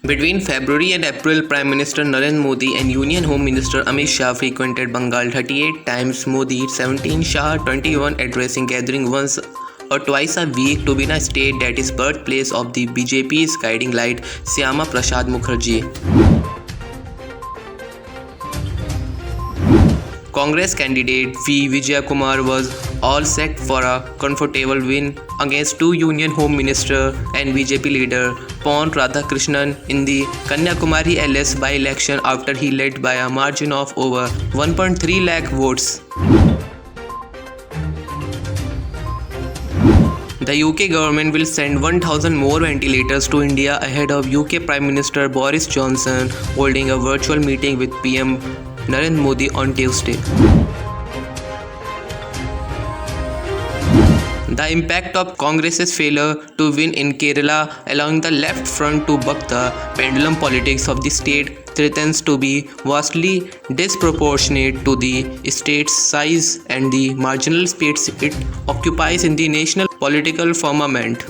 Between February and April, Prime Minister Narendra Modi and Union Home Minister Amit Shah frequented Bengal 38 times, Modi 17, Shah 21, addressing gathering once or twice a week to win a state that is birthplace of the BJP's guiding light, Syama Prasad Mukherjee. Congress candidate V. Vijayakumar was all set for a comfortable win against two Union Home Minister and BJP leader Pon Radhakrishnan in the Kanyakumari LS by-election after he led by a margin of over 1.3 lakh votes. The UK government will send 1,000 more ventilators to India ahead of UK Prime Minister Boris Johnson holding a virtual meeting with PM Narendra Modi on Tuesday. The impact of Congress's failure to win in Kerala, allowing the left front to buck the pendulum politics of the state, threatens to be vastly disproportionate to the state's size and the marginal space it occupies in the national political firmament.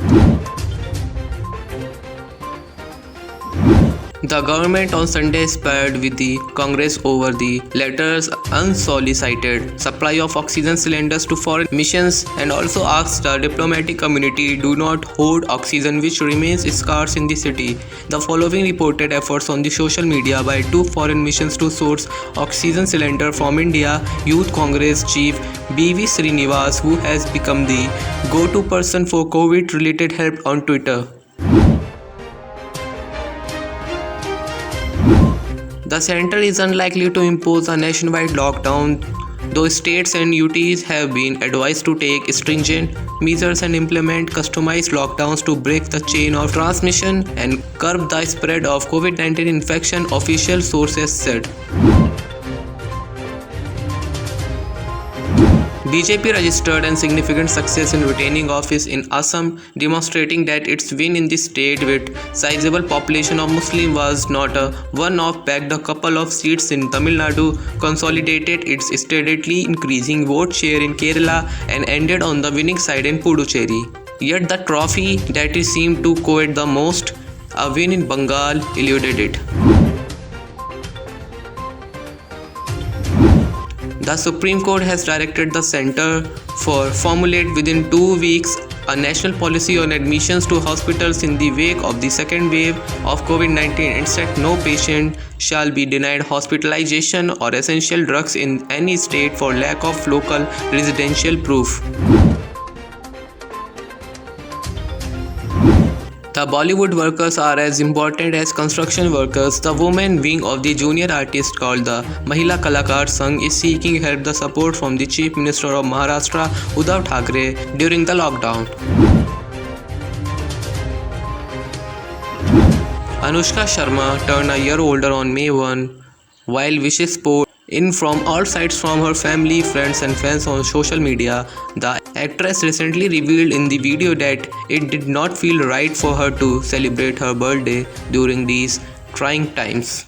The government on Sunday sparred with the Congress over the latter's unsolicited supply of oxygen cylinders to foreign missions and also asked the diplomatic community do not hoard oxygen which remains scarce in the city. The following reported efforts on the social media by two foreign missions to source oxygen cylinder from India. Youth Congress Chief B.V. Srinivas, who has become the go-to person for COVID-related help on Twitter. The centre is unlikely to impose a nationwide lockdown, though states and UTs have been advised to take stringent measures and implement customized lockdowns to break the chain of transmission and curb the spread of COVID-19 infection, official sources said. BJP registered a significant success in retaining office in Assam, demonstrating that its win in the state with sizable population of Muslims was not a one-off. Backed a couple of seats in Tamil Nadu, consolidated its steadily increasing vote share in Kerala and ended on the winning side in Puducherry. Yet the trophy that it seemed to covet the most, a win in Bengal, eluded it. The Supreme Court has directed the Centre for formulate within 2 weeks a national policy on admissions to hospitals in the wake of the second wave of COVID-19 and said no patient shall be denied hospitalization or essential drugs in any state for lack of local residential proof. The Bollywood workers are as important as construction workers. The women wing of the junior artist called the Mahila Kalakar Sangh is seeking help the support from the Chief Minister of Maharashtra, Uddhav Thackeray, during the lockdown. Anushka Sharma turned a year older on May 1, while wishes poured in from all sides from her family, friends and fans on social media. The actress recently revealed in the video that it did not feel right for her to celebrate her birthday during these trying times.